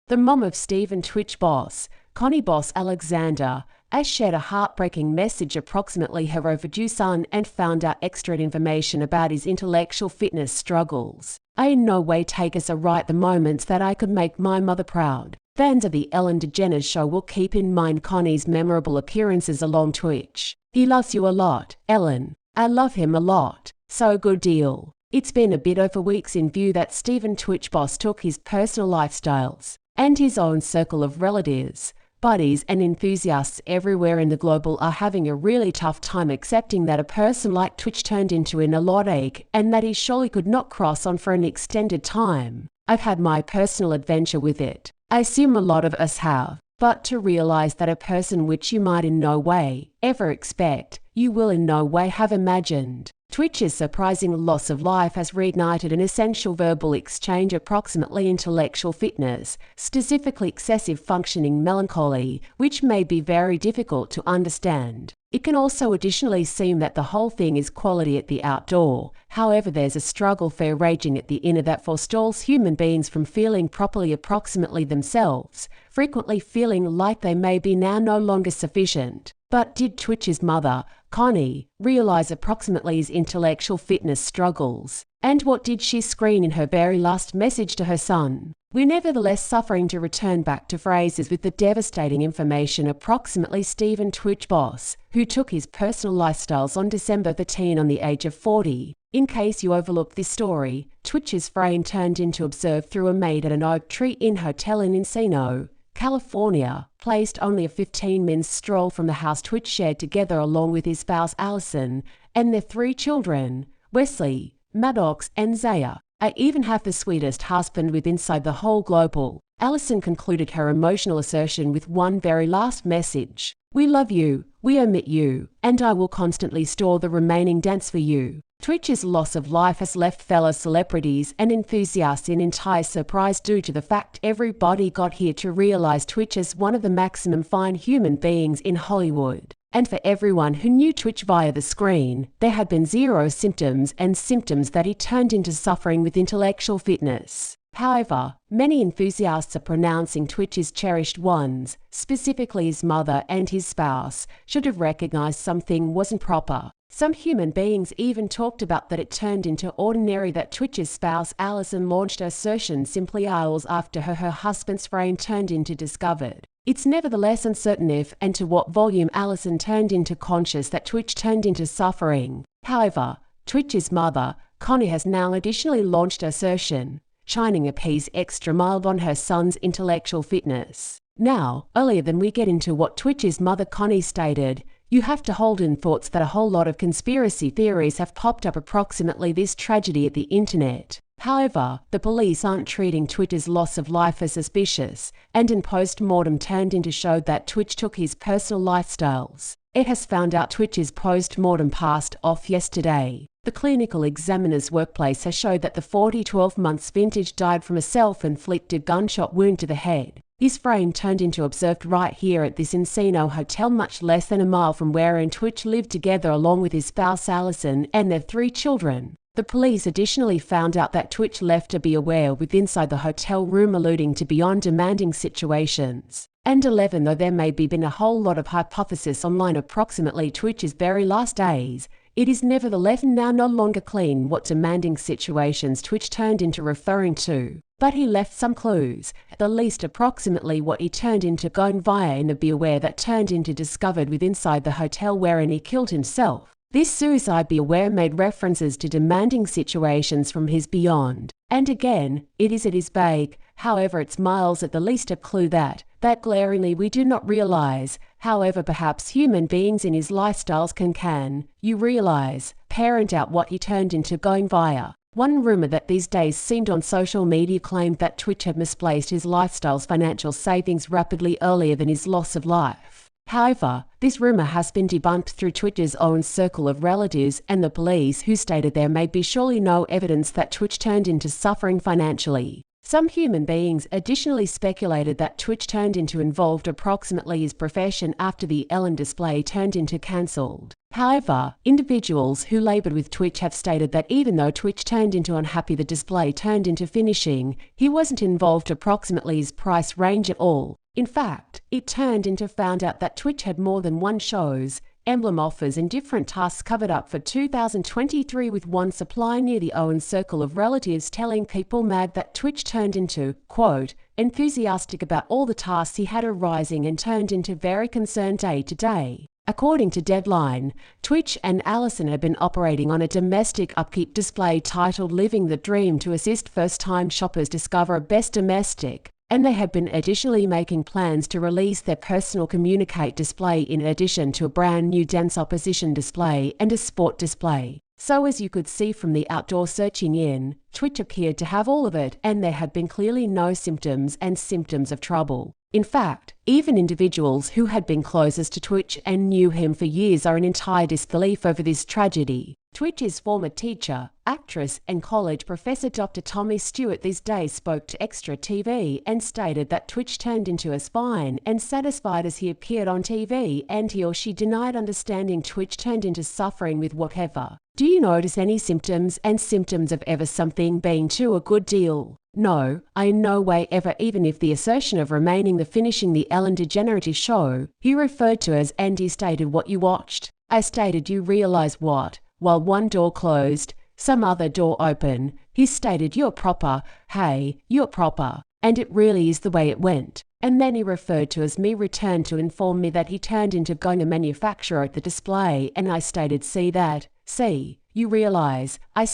The mom of Stephen Twitch boss, Connie Boss Alexander, has shared a heartbreaking message approximately her overdue son and found out extra information about his intellectual fitness struggles. I in no way take as a right the moments that I could make my mother proud. Fans of the Ellen DeGeneres show will keep in mind Connie's memorable appearances along Twitch. He loves you a lot, Ellen. I love him a lot. So good deal. It's been a bit over weeks in view that Stephen Twitch boss took his personal lifestyles and his own circle of relatives, buddies and enthusiasts everywhere in the global are having a really tough time accepting that a person like Twitch turned into an erotic and that he surely could not cross on for an extended time. I've had my personal adventure with it. I assume a lot of us have. But to realize that a person which you might in no way ever expect, you will in no way have imagined. Twitch's surprising loss of life has reignited an essential verbal exchange approximately intellectual fitness, specifically excessive functioning melancholy, which may be very difficult to understand. It can also additionally seem that the whole thing is quality at the outdoor. However, there's a struggle fair raging at the inner that forestalls human beings from feeling properly approximately themselves, frequently feeling like they may be now no longer sufficient. But did Twitch's mother, Connie, realize approximately his intellectual fitness struggles? And what did she screen in her very last message to her son? We're nevertheless suffering to return back to phrases with the devastating information approximately Stephen Twitch boss, who took his personal lifestyles on December 13 on the age of 40. In case you overlooked this story, Twitch's frame turned into observed through a maid at an Oak Tree Inn hotel in Encino, California, placed only a 15-minute stroll from the house Twitch shared together along with his spouse Allison and their 3 children, Wesley, Maddox and Zaya. I even have the sweetest husband with inside the whole global. Allison concluded her emotional assertion with one very last message. We love you, we omit you, and I will constantly store the remaining dance for you. Twitch's loss of life has left fellow celebrities and enthusiasts in entire surprise due to the fact everybody got here to realize Twitch as one of the maximum fine human beings in Hollywood. And for everyone who knew Twitch via the screen, there had been zero symptoms that he turned into suffering with intellectual fitness. However, many enthusiasts are pronouncing Twitch's cherished ones, specifically his mother and his spouse, should have recognized something wasn't proper. Some human beings even talked about that it turned into ordinary that Twitch's spouse Allison launched assertion simply hours after her husband's frame turned into discovered. It's nevertheless uncertain if and to what volume Allison turned into conscious that Twitch turned into suffering. However, Twitch's mother, Connie, has now additionally launched assertion, shining a piece extra mild on her son's intellectual fitness. Now, earlier than we get into what Twitch's mother Connie stated, you have to hold in thoughts that a whole lot of conspiracy theories have popped up approximately this tragedy at the internet. However, the police aren't treating Twitch's loss of life as suspicious, and in post-mortem turned into showed that Twitch took his personal lifestyles. It has found out Twitch's post-mortem passed off yesterday. The clinical examiner's workplace has showed that the 12 months vintage died from a self-inflicted gunshot wound to the head. His frame turned into observed right here at this Encino hotel much less than a mile from wherein Twitch lived together along with his spouse Allison and their 3 children. The police additionally found out that Twitch left to be aware with inside the hotel room alluding to beyond demanding situations. And 11 though there may be been a whole lot of hypothesis online approximately Twitch's very last days, it is nevertheless now no longer clean what demanding situations Twitch turned into referring to. But he left some clues, at the least approximately what he turned into going via in the be aware that turned into discovered with inside the hotel wherein he killed himself. This suicide be aware made references to demanding situations from his beyond. And again, it is vague, however it's miles at the least a clue that glaringly we do not realize, however perhaps human beings in his lifestyles can, you realize, parent out what he turned into going via. One rumor that these days seemed on social media claimed that Twitch had misplaced his lifestyle's financial savings rapidly earlier than his loss of life. However, this rumor has been debunked through Twitch's own circle of relatives and the police who stated there may be surely no evidence that Twitch turned into suffering financially. Some human beings additionally speculated that Twitch turned into involved approximately his profession after the Ellen display turned into cancelled. However, individuals who labored with Twitch have stated that even though Twitch turned into unhappy the display turned into finishing, he wasn't involved approximately his price range at all. In fact, it turned into found out that Twitch had more than one shows, emblem offers and different tasks covered up for 2023 with one supply near the Owen circle of relatives telling People Mag that Twitch turned into, quote, enthusiastic about all the tasks he had arising and turned into very concerned day to day. According to Deadline, Twitch and Allison had been operating on a domestic upkeep display titled Living the Dream to assist first-time shoppers discover a best domestic, and they had been additionally making plans to release their personal communicate display in addition to a brand new dance opposition display and a sport display. So as you could see from the outdoor searching in, Twitch appeared to have all of it and there had been clearly no symptoms of trouble. In fact, even individuals who had been closest to Twitch and knew him for years are in entire disbelief over this tragedy. Twitch's former teacher, actress and college professor Dr. Tommy Stewart these days spoke to Extra TV and stated that Twitch turned into as fine and satisfied as he appeared on TV and he or she denied understanding Twitch turned into suffering with whatever. Do you notice any symptoms of ever something being too a good deal? No, I in no way ever even if the assertion of remaining the finishing the Ellen DeGeneres show, he referred to as and he stated what you watched. I stated you realize what? While one door closed, some other door open, he stated you're proper, hey, you're proper, and it really is the way it went. And then he referred to as me returned to inform me that he turned into going a manufacturer at the display and I stated see, you realize, I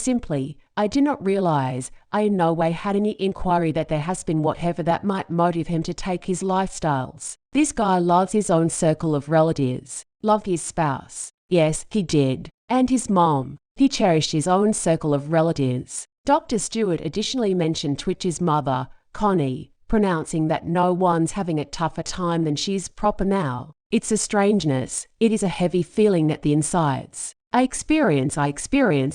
did not realize, I in no way had any inquiry that there has been whatever that might motive him to take his lifestyles. This guy loves his own circle of relatives, loved his spouse. Yes, he did. And his mom. He cherished his own circle of relatives. Dr. Stewart additionally mentioned Twitch's mother, Connie, pronouncing that no one's having a tougher time than she's proper now. It's a strangeness, it is a heavy feeling at the insides. I experience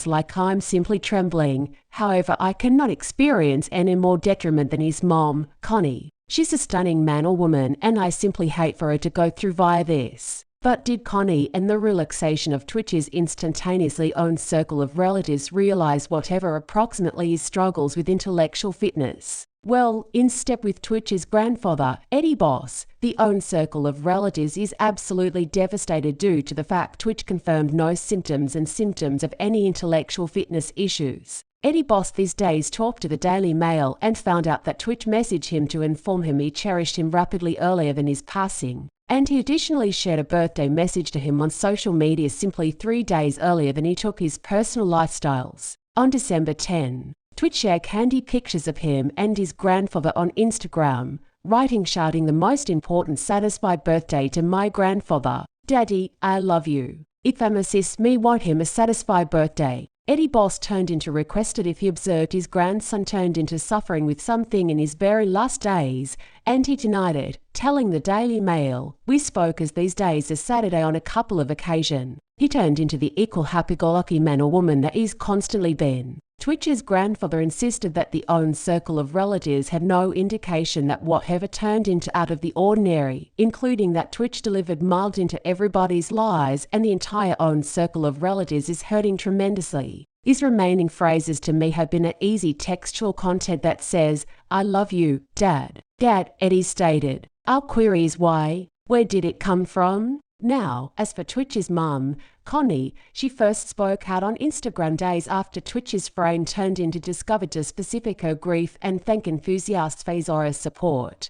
like I'm simply trembling, however I cannot experience any more detriment than his mom, Connie. She's a stunning man or woman and I simply hate for her to go through via this. But did Connie and the relaxation of Twitch's instantaneously owned circle of relatives realize whatever approximately his struggles with intellectual fitness? Well, in step with Twitch's grandfather, Eddie Boss, the own circle of relatives is absolutely devastated due to the fact Twitch confirmed no symptoms of any intellectual fitness issues. Eddie Boss these days talked to the Daily Mail and found out that Twitch messaged him to inform him he cherished him rapidly earlier than his passing. And he additionally shared a birthday message to him on social media simply 3 days earlier than he took his personal lifestyles. On December 10, Twitch shared candid pictures of him and his grandfather on Instagram, writing shouting the most important satisfied birthday to my grandfather. Daddy, I love you. If I'm assist me want him a satisfied birthday. Eddie Boss turned into requested if he observed his grandson turned into suffering with something in his very last days, and he denied it, telling the Daily Mail, we spoke as these days as Saturday on a couple of occasions. He turned into the equal happy-go-lucky man or woman that he's constantly been. Twitch's grandfather insisted that the own circle of relatives had no indication that whatever turned into out of the ordinary, including that Twitch delivered mild into everybody's lives and the entire own circle of relatives is hurting tremendously. His remaining phrases to me have been an easy textual content that says, I love you, Dad. Dad, Eddie stated. Our query is why? Where did it come from? Now, as for Twitch's mum, Connie, she first spoke out on Instagram days after Twitch's frame turned into discovered to specific her grief and thank enthusiasts for his support.